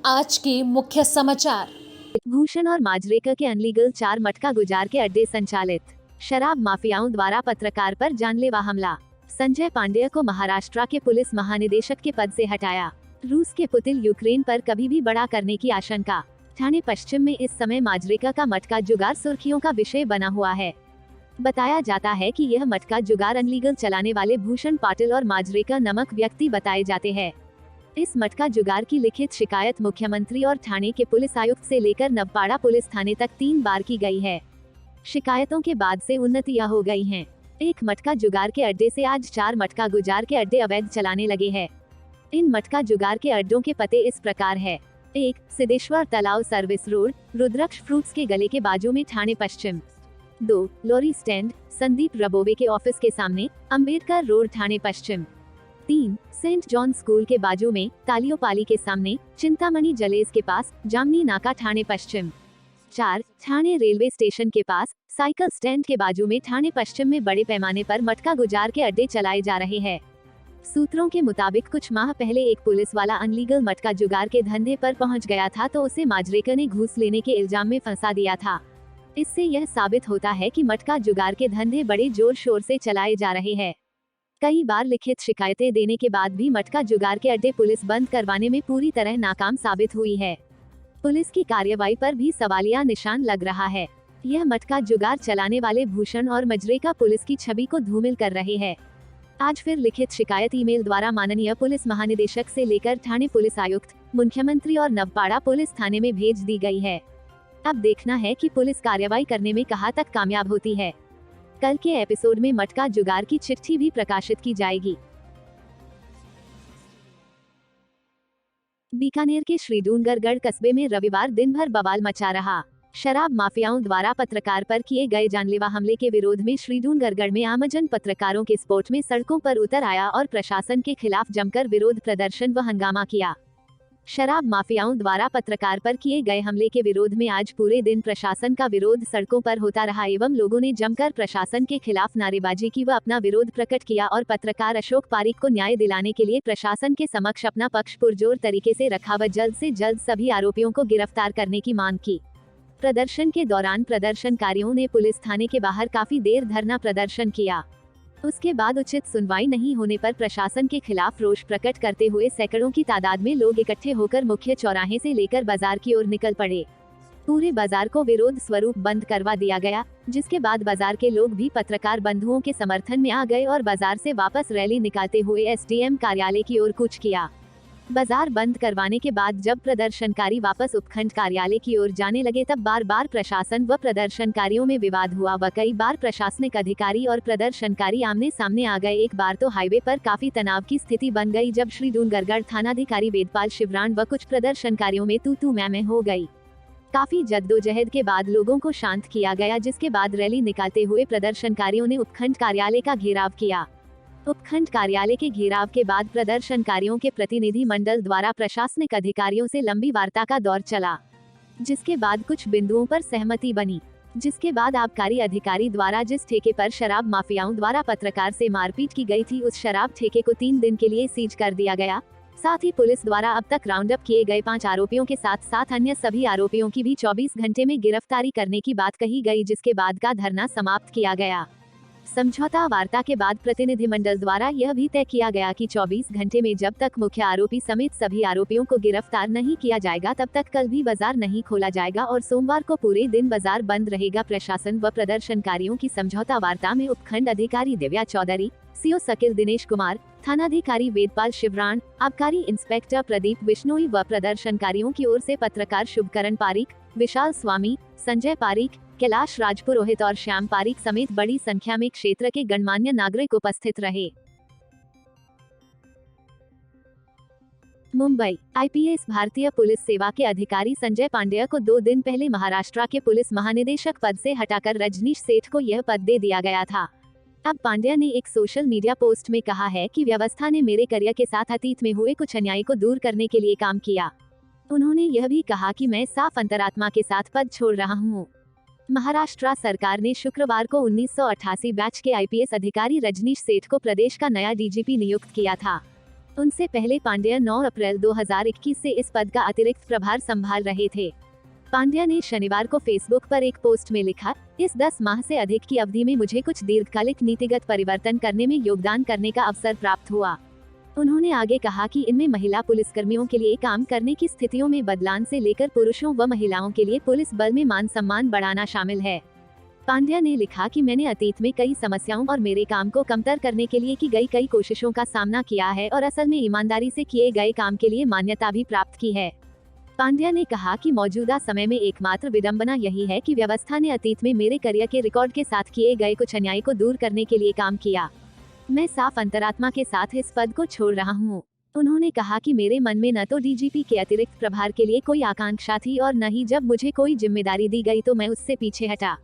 आज के मुख्य समाचार। भूषण और माजरेकर के अनलीगल 4 मटका गुजार के अड्डे संचालित। शराब माफियाओं द्वारा पत्रकार पर जानलेवा हमला। संजय पांडेय को महाराष्ट्र के पुलिस महानिदेशक के पद से हटाया। रूस के पुतिल यूक्रेन पर कभी भी बड़ा करने की आशंका। ठाणे पश्चिम में इस समय माजरेकर का मटका जुगार सुर्खियों का विषय बना हुआ है। बताया जाता है कि यह मटका जुगार अनलीगल चलाने वाले भूषण पाटिल और माजरेकर नामक व्यक्ति बताए जाते हैं। इस मटका जुगार की लिखित शिकायत मुख्यमंत्री और ठाणे के पुलिस आयुक्त से लेकर नवपाड़ा पुलिस थाने तक 3 बार की गई है। शिकायतों के बाद से उन्नतियां हो गई हैं। एक मटका जुगार के अड्डे से आज 4 मटका गुजार के अड्डे अवैध चलाने लगे हैं। इन मटका जुगार के अड्डों के पते इस प्रकार है। 1. सिद्धेश्वर तलाव सर्विस रोड, रुद्रक्ष फ्रूट्स के गले के बाजू में ठाणे पश्चिम। 2. लॉरी स्टैंड, संदीप रबोवे के ऑफिस के सामने, अंबेडकर रोड ठाणे पश्चिम। 3. सेंट जॉन स्कूल के बाजू में, तालियोपाली के सामने, चिंतामणि जलेस के पास, जामनी नाका ठाणे पश्चिम। 4. ठाणे रेलवे स्टेशन के पास, साइकिल स्टैंड के बाजू में ठाणे पश्चिम में बड़े पैमाने पर मटका गुजार के अड्डे चलाए जा रहे हैं। सूत्रों के मुताबिक कुछ माह पहले एक पुलिस वाला अनलीगल मटका जुगार के धंधे पर पहुंच गया था तो उसे माजरेकर ने घूस लेने के इल्जाम में फंसा दिया था। इससे यह साबित होता है कि मटका जुगार के धंधे बड़े जोर शोर से चलाए जा रहे हैं। कई बार लिखित शिकायतें देने के बाद भी मटका जुगार के अड्डे पुलिस बंद करवाने में पूरी तरह नाकाम साबित हुई है। पुलिस की कार्रवाई पर भी सवालिया निशान लग रहा है। यह मटका जुगार चलाने वाले भूषण और माजरेकर पुलिस की छवि को धूमिल कर रहे हैं। आज फिर लिखित शिकायत ईमेल द्वारा माननीय पुलिस महानिदेशक से लेकर ठाणे पुलिस आयुक्त, मुख्यमंत्री और नवपाड़ा पुलिस थाने में भेज दी गई है। अब देखना है कि पुलिस कार्रवाई करने में कहां तक कामयाब होती है। कल के एपिसोड में मटका जुगार की चिट्ठी भी प्रकाशित की जाएगी। बीकानेर के श्रीडूंगरगढ़ कस्बे में रविवार दिन भर बवाल मचा रहा। शराब माफियाओं द्वारा पत्रकार पर किए गए जानलेवा हमले के विरोध में श्रीडूंगरगढ़ में आमजन पत्रकारों के सपोर्ट में सड़कों पर उतर आया और प्रशासन के खिलाफ जमकर विरोध प्रदर्शन व हंगामा किया। शराब माफियाओं द्वारा पत्रकार पर किए गए हमले के विरोध में आज पूरे दिन प्रशासन का विरोध सड़कों पर होता रहा एवं लोगों ने जमकर प्रशासन के खिलाफ नारेबाजी की व अपना विरोध प्रकट किया और पत्रकार अशोक पारिक को न्याय दिलाने के लिए प्रशासन के समक्ष अपना पक्ष पुरजोर तरीके से रखा व जल्द से जल्द सभी आरोपियों को गिरफ्तार करने की मांग की। प्रदर्शन के दौरान प्रदर्शनकारियों ने पुलिस थाने के बाहर काफी देर धरना प्रदर्शन किया। उसके बाद उचित सुनवाई नहीं होने पर प्रशासन के खिलाफ रोष प्रकट करते हुए सैकड़ों की तादाद में लोग इकट्ठे होकर मुख्य चौराहे से लेकर बाजार की ओर निकल पड़े। पूरे बाजार को विरोध स्वरूप बंद करवा दिया गया, जिसके बाद बाजार के लोग भी पत्रकार बंधुओं के समर्थन में आ गए और बाजार से वापस रैली निकालते हुए एसडीएम कार्यालय की ओर कूच किया। बाजार बंद करवाने के बाद जब प्रदर्शनकारी वापस उपखंड कार्यालय की ओर जाने लगे तब बार बार प्रशासन व प्रदर्शनकारियों में विवाद हुआ व कई बार प्रशासनिक अधिकारी और प्रदर्शनकारी आमने सामने आ गए। एक बार तो हाईवे पर काफी तनाव की स्थिति बन गई जब श्रीडूंगरगढ़ थानाधिकारी वेदपाल शिवराण व कुछ प्रदर्शनकारियों में तू मैं हो गई। काफी जद्दोजहद के बाद लोगों को शांत किया गया, जिसके बाद रैली निकालते हुए प्रदर्शनकारियों ने उपखंड कार्यालय का घेराव किया। उपखंड कार्यालय के घेराव के बाद प्रदर्शनकारियों के प्रतिनिधि मंडल द्वारा प्रशासनिक अधिकारियों से लंबी वार्ता का दौर चला, जिसके बाद कुछ बिंदुओं पर सहमति बनी, जिसके बाद आबकारी अधिकारी द्वारा जिस ठेके पर शराब माफियाओं द्वारा पत्रकार से मारपीट की गई थी उस शराब ठेके को 3 दिन के लिए सीज कर दिया गया। साथ ही पुलिस द्वारा अब तक राउंड अप किए गए 5 आरोपियों के साथ साथ अन्य सभी आरोपियों की भी 24 घंटे में गिरफ्तारी करने की बात कही गई, जिसके बाद का धरना समाप्त किया गया। समझौता वार्ता के बाद प्रतिनिधिमंडल द्वारा यह भी तय किया गया कि 24 घंटे में जब तक मुख्य आरोपी समेत सभी आरोपियों को गिरफ्तार नहीं किया जाएगा तब तक कल भी बाजार नहीं खोला जाएगा और सोमवार को पूरे दिन बाजार बंद रहेगा। प्रशासन व प्रदर्शनकारियों की समझौता वार्ता में उपखंड अधिकारी दिव्या चौधरी, सीओ सकिल दिनेश कुमार, थानाधिकारी वेदपाल शिवराण, आबकारी इंस्पेक्टर प्रदीप बिश्नोई व प्रदर्शनकारियों की ओर से पत्रकार शुभकरण पारिक, विशाल स्वामी, संजय पारिक, कैलाश राजपुरोहित और श्याम पारिक समेत बड़ी संख्या में क्षेत्र के गणमान्य नागरिक उपस्थित रहे। मुंबई आईपीएस भारतीय पुलिस सेवा के अधिकारी संजय पांडेय को 2 दिन पहले महाराष्ट्र के पुलिस महानिदेशक पद से हटाकर रजनीश सेठ को यह पद दे दिया गया था। अब पांडेय ने एक सोशल मीडिया पोस्ट में कहा है कि व्यवस्था ने मेरे करियर के साथ अतीत में हुए कुछ अन्याय को दूर करने के लिए काम किया। उन्होंने यह भी कहा कि मैं साफ अंतरात्मा के साथ पद छोड़ रहा हूँ। महाराष्ट्र सरकार ने शुक्रवार को 1988 बैच के आईपीएस अधिकारी रजनीश सेठ को प्रदेश का नया डीजीपी नियुक्त किया था। उनसे पहले पांड्या 9 अप्रैल 2021 से इस पद का अतिरिक्त प्रभार संभाल रहे थे। पांड्या ने शनिवार को फेसबुक पर एक पोस्ट में लिखा, इस 10 माह से अधिक की अवधि में मुझे कुछ दीर्घकालिक नीतिगत परिवर्तन करने में योगदान करने का अवसर प्राप्त हुआ। उन्होंने आगे कहा कि इनमें महिला पुलिसकर्मियों के लिए काम करने की स्थितियों में बदलाव से लेकर पुरुषों व महिलाओं के लिए पुलिस बल में मान सम्मान बढ़ाना शामिल है। पांड्या ने लिखा कि मैंने अतीत में कई समस्याओं और मेरे काम को कमतर करने के लिए की गई कई कोशिशों का सामना किया है और असल में ईमानदारी से किए गए काम के लिए मान्यता भी प्राप्त की है। पांड्या ने कहा कि मौजूदा समय में एकमात्र विडंबना यही है कि व्यवस्था ने अतीत में मेरे करियर के रिकॉर्ड के साथ किए गए कुछ अन्याय को दूर करने के लिए काम किया। मैं साफ अंतरात्मा के साथ इस पद को छोड़ रहा हूँ। उन्होंने कहा कि मेरे मन में न तो डीजीपी के अतिरिक्त प्रभार के लिए कोई आकांक्षा थी और न ही जब मुझे कोई जिम्मेदारी दी गई तो मैं उससे पीछे हटा।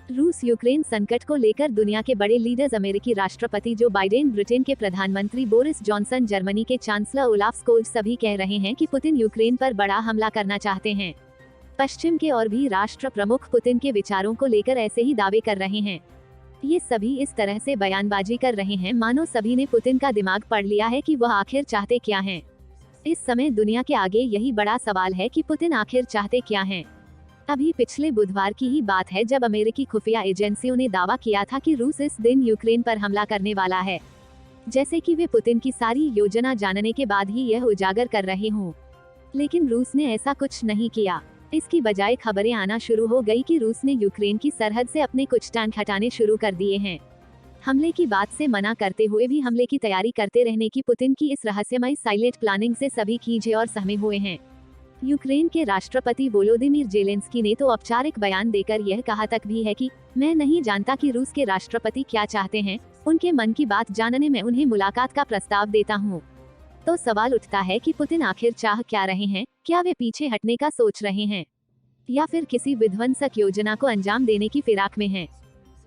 रूस यूक्रेन संकट को लेकर दुनिया के बड़े लीडर्स अमेरिकी राष्ट्रपति जो बाइडेन, ब्रिटेन के प्रधानमंत्री बोरिस जॉनसन, जर्मनी के चांसलर ओलाफ स्कोल्ज सभी कह रहे हैं कि पुतिन यूक्रेन पर बड़ा हमला करना चाहते हैं। पश्चिम के और भी राष्ट्र प्रमुख पुतिन के विचारों को लेकर ऐसे ही दावे कर रहे हैं। ये सभी इस तरह से बयानबाजी कर रहे हैं मानो सभी ने पुतिन का दिमाग पढ़ लिया है कि वह आखिर चाहते क्या हैं। इस समय दुनिया के आगे यही बड़ा सवाल है कि पुतिन आखिर चाहते क्या हैं। अभी पिछले बुधवार की ही बात है जब अमेरिकी खुफिया एजेंसियों ने दावा किया था कि रूस इस दिन यूक्रेन पर हमला करने वाला है, जैसे कि वे पुतिन की सारी योजना जानने के बाद ही यह उजागर कर रहे हों। लेकिन रूस ने ऐसा कुछ नहीं किया। इसकी बजाय खबरें आना शुरू हो गई कि रूस ने यूक्रेन की सरहद से अपने कुछ टैंक हटाने शुरू कर दिए हैं। हमले की बात से मना करते हुए भी हमले की तैयारी करते रहने की पुतिन की इस रहस्यमय साइलेंट प्लानिंग से सभी खींचे और सहमे हुए हैं। यूक्रेन के राष्ट्रपति वोलोदिमीर जेलेंस्की ने तो औपचारिक बयान देकर यह कहा तक भी है कि मैं नहीं जानता कि रूस के राष्ट्रपति क्या चाहते हैं, उनके मन की बात जानने में उन्हें मुलाकात का प्रस्ताव देता हूं। तो सवाल उठता है कि पुतिन आखिर चाह क्या रहे हैं? क्या वे पीछे हटने का सोच रहे हैं या फिर किसी विध्वंसक योजना को अंजाम देने की फिराक में हैं?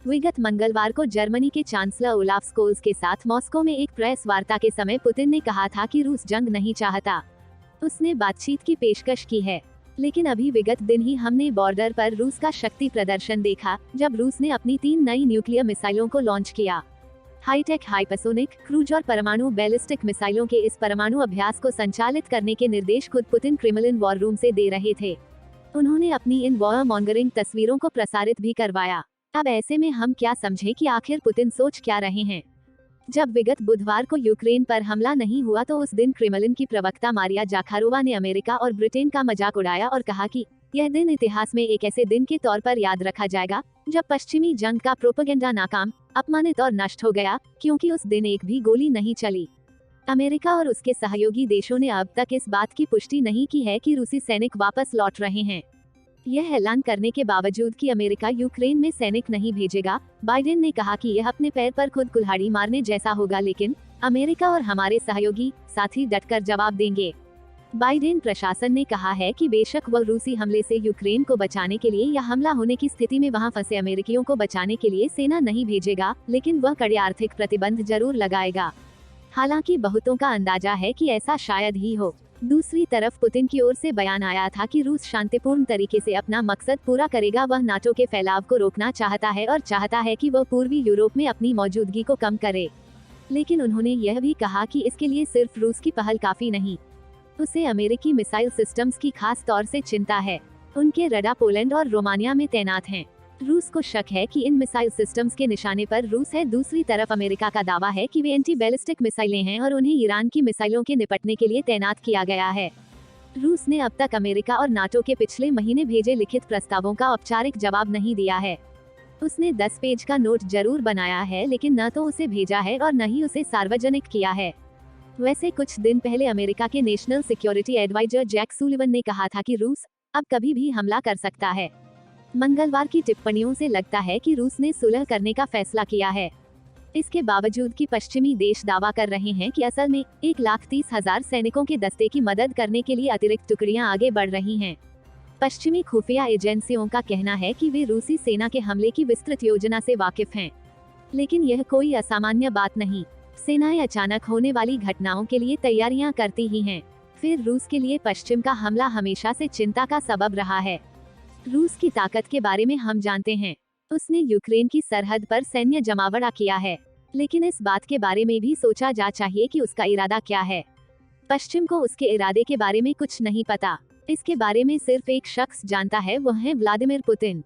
विगत मंगलवार को जर्मनी के चांसलर ओलाफ स्कोल्ज के साथ मॉस्को में एक प्रेस वार्ता के समय पुतिन ने कहा था कि रूस जंग नहीं चाहता, उसने बातचीत की पेशकश की है। लेकिन अभी विगत दिन ही हमने बॉर्डर पर रूस का शक्ति प्रदर्शन देखा जब रूस ने अपनी 3 नई न्यूक्लियर मिसाइलों को लॉन्च किया। हाईटेक, हाइपरसोनिक, क्रूज और परमाणु बैलिस्टिक मिसाइलों के इस परमाणु अभ्यास को संचालित करने के निर्देश खुद पुतिन क्रेमलिन वॉर रूम से दे रहे थे। उन्होंने अपनी इन वॉर मॉन्गरिंग तस्वीरों को प्रसारित भी करवाया। अब ऐसे में हम क्या समझें कि आखिर पुतिन सोच क्या रहे हैं? जब विगत बुधवार को यूक्रेन पर हमला नहीं हुआ तो उस दिन क्रेमलिन की प्रवक्ता मारिया जाखारोवा ने अमेरिका और ब्रिटेन का मजाक उड़ाया और कहा कि यह दिन इतिहास में एक ऐसे दिन के तौर पर याद रखा जाएगा जब पश्चिमी जंग का प्रोपेगेंडा नाकाम, अपमानित और नष्ट हो गया, क्योंकि उस दिन एक भी गोली नहीं चली। अमेरिका और उसके सहयोगी देशों ने अब तक इस बात की पुष्टि नहीं की है कि रूसी सैनिक वापस लौट रहे हैं। यह ऐलान करने के बावजूद कि अमेरिका यूक्रेन में सैनिक नहीं भेजेगा, बाइडेन ने कहा कि यह अपने पैर पर खुद कुल्हाड़ी मारने जैसा होगा, लेकिन अमेरिका और हमारे सहयोगी साथी डटकर जवाब देंगे। बाइडेन प्रशासन ने कहा है कि बेशक वह रूसी हमले से यूक्रेन को बचाने के लिए या हमला होने की स्थिति में वहां फंसे अमेरिकियों को बचाने के लिए सेना नहीं भेजेगा, लेकिन वह कड़े आर्थिक प्रतिबंध जरूर लगाएगा। हालांकि बहुतों का अंदाजा है कि ऐसा शायद ही हो। दूसरी तरफ पुतिन की ओर से बयान आया था कि रूस शांतिपूर्ण तरीके से अपना मकसद पूरा करेगा। वह नाटो के फैलाव को रोकना चाहता है और चाहता है कि वह पूर्वी यूरोप में अपनी मौजूदगी को कम करे। लेकिन उन्होंने यह भी कहा कि इसके लिए सिर्फ रूस की पहल काफी नहीं, उसे अमेरिकी मिसाइल सिस्टम्स की खास तौर से चिंता है। उनके रडार पोलैंड और रोमानिया में तैनात हैं। रूस को शक है कि इन मिसाइल सिस्टम्स के निशाने पर रूस है। दूसरी तरफ अमेरिका का दावा है कि वे एंटी बैलिस्टिक मिसाइलें हैं और उन्हें ईरान की मिसाइलों के निपटने के लिए तैनात किया गया है। रूस ने अब तक अमेरिका और नाटो के पिछले महीने भेजे लिखित प्रस्तावों का औपचारिक जवाब नहीं दिया है। उसने 10 पेज का नोट जरूर बनाया है, लेकिन न तो उसे भेजा है और न ही उसे सार्वजनिक किया है। वैसे कुछ दिन पहले अमेरिका के national security adviser Jake Sullivan ने कहा था कि रूस अब कभी भी हमला कर सकता है। मंगलवार की टिप्पणियों से लगता है कि रूस ने सुलह करने का फैसला किया है। इसके बावजूद कि पश्चिमी देश दावा कर रहे हैं कि असल में 1,30,000 सैनिकों के दस्ते की मदद करने के लिए अतिरिक्त टुकड़ियां आगे बढ़ रही हैं। पश्चिमी खुफिया एजेंसियों का कहना है कि वे रूसी सेना के हमले की विस्तृत योजना से वाकिफ हैं। लेकिन यह कोई असामान्य बात नहीं। सेनाएं अचानक होने वाली घटनाओं के लिए तैयारियां करती ही हैं। फिर रूस के लिए पश्चिम का हमला हमेशा से चिंता का सबब रहा है। रूस की ताकत के बारे में हम जानते हैं। उसने यूक्रेन की सरहद पर सैन्य जमावड़ा किया है, लेकिन इस बात के बारे में भी सोचा जा चाहिए कि उसका इरादा क्या है। पश्चिम को उसके इरादे के बारे में कुछ नहीं पता। इसके बारे में सिर्फ एक शख्स जानता है, वह है व्लादिमीर पुतिन।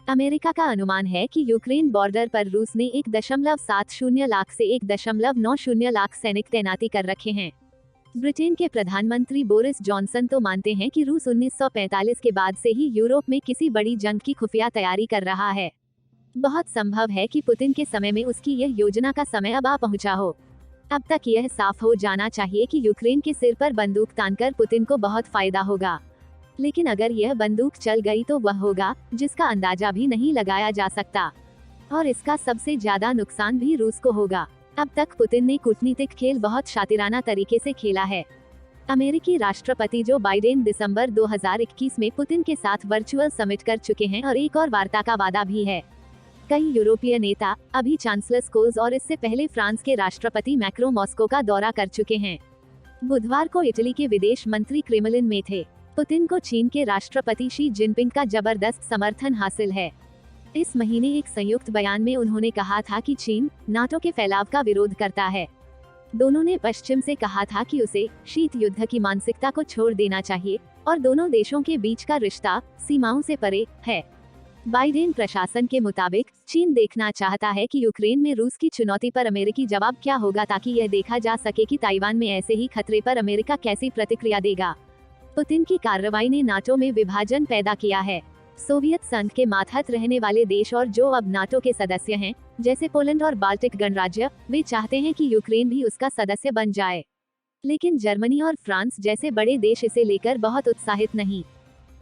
अमेरिका का अनुमान है कि यूक्रेन बॉर्डर पर रूस ने 1.70 लाख से 1.90 लाख सैनिक तैनाती कर रखे हैं। ब्रिटेन के प्रधानमंत्री बोरिस जॉनसन तो मानते हैं कि रूस 1945 के बाद से ही यूरोप में किसी बड़ी जंग की खुफिया तैयारी कर रहा है। बहुत संभव है कि पुतिन के समय में उसकी यह योजना का समय अब आ पहुंचा हो। अब तक यह साफ हो जाना चाहिए कि यूक्रेन के सिर पर बंदूक तानकर पुतिन को बहुत फायदा होगा, लेकिन अगर यह बंदूक चल गई तो वह होगा जिसका अंदाजा भी नहीं लगाया जा सकता, और इसका सबसे ज्यादा नुकसान भी रूस को होगा। अब तक पुतिन ने कूटनीतिक खेल बहुत शातिराना तरीके से खेला है। अमेरिकी राष्ट्रपति जो बाइडेन दिसंबर 2021 में पुतिन के साथ वर्चुअल समिट कर चुके हैं और एक और वार्ता का वादा भी है। कई यूरोपीय नेता, अभी चांसलर स्कोल्स और इससे पहले फ्रांस के राष्ट्रपति मैक्रो मॉस्को का दौरा कर चुके हैं। बुधवार को इटली के विदेश मंत्री क्रेमलिन में थे। पुतिन को चीन के राष्ट्रपति शी जिनपिंग का जबरदस्त समर्थन हासिल है। इस महीने एक संयुक्त बयान में उन्होंने कहा था कि चीन नाटो के फैलाव का विरोध करता है। दोनों ने पश्चिम से कहा था कि उसे शीत युद्ध की मानसिकता को छोड़ देना चाहिए और दोनों देशों के बीच का रिश्ता सीमाओं से परे है। बाइडेन प्रशासन के मुताबिक चीन देखना चाहता है कि यूक्रेन में रूस की चुनौती पर अमेरिकी जवाब क्या होगा, ताकि यह देखा जा सके कि ताइवान में ऐसे ही खतरे पर अमेरिका कैसी प्रतिक्रिया देगा। पुतिन की कार्रवाई ने नाटो में विभाजन पैदा किया है। सोवियत संघ के मातहत रहने वाले देश और जो अब नाटो के सदस्य हैं, जैसे पोलैंड और बाल्टिक गणराज्य, वे चाहते हैं कि यूक्रेन भी उसका सदस्य बन जाए। लेकिन जर्मनी और फ्रांस जैसे बड़े देश इसे लेकर बहुत उत्साहित नहीं।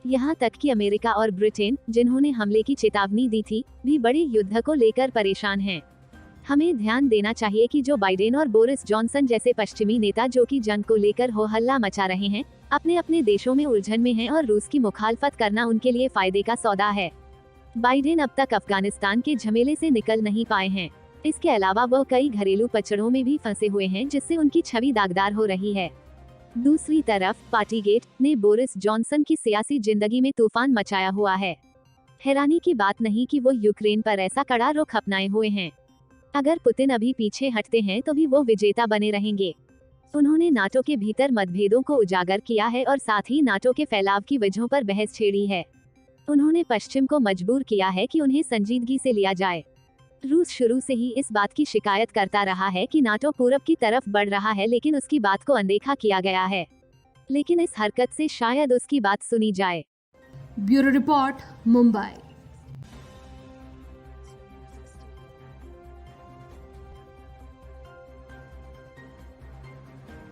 यहाँ तक कि अमेरिका और ब्रिटेन, जिन्होंने हमले की चेतावनी दी थी, भी बड़े युद्ध को लेकर परेशान हैं। हमें ध्यान देना चाहिए कि जो बाइडेन और बोरिस जॉनसन जैसे पश्चिमी नेता जो कि जंग को लेकर हो हल्ला मचा रहे हैं, अपने अपने देशों में उलझन में हैं और रूस की मुखालफत करना उनके लिए फायदे का सौदा है। बाइडेन अब तक अफगानिस्तान के झमेले से निकल नहीं पाए हैं। इसके अलावा वह कई घरेलू पचड़ों में भी फंसे हुए हैं, जिससे उनकी छवि दागदार हो रही है। दूसरी तरफ पार्टीगेट ने बोरिस जॉनसन की सियासी जिंदगी में तूफान मचाया हुआ है। हैरानी की बात नहीं कि वो यूक्रेन पर ऐसा कड़ा रुख अपनाए हुए हैं। अगर पुतिन अभी पीछे हटते हैं तो भी वो विजेता बने रहेंगे। उन्होंने नाटो के भीतर मतभेदों को उजागर किया है और साथ ही नाटो के फैलाव की वजहों पर बहस छेड़ी है। उन्होंने पश्चिम को मजबूर किया है कि उन्हें संजीदगी से लिया जाए। रूस शुरू से ही इस बात की शिकायत करता रहा है कि नाटो पूरब की तरफ बढ़ रहा है, लेकिन उसकी बात को अनदेखा किया गया है। लेकिन इस हरकत से शायद उसकी बात सुनी जाए। Bureau report, Mumbai.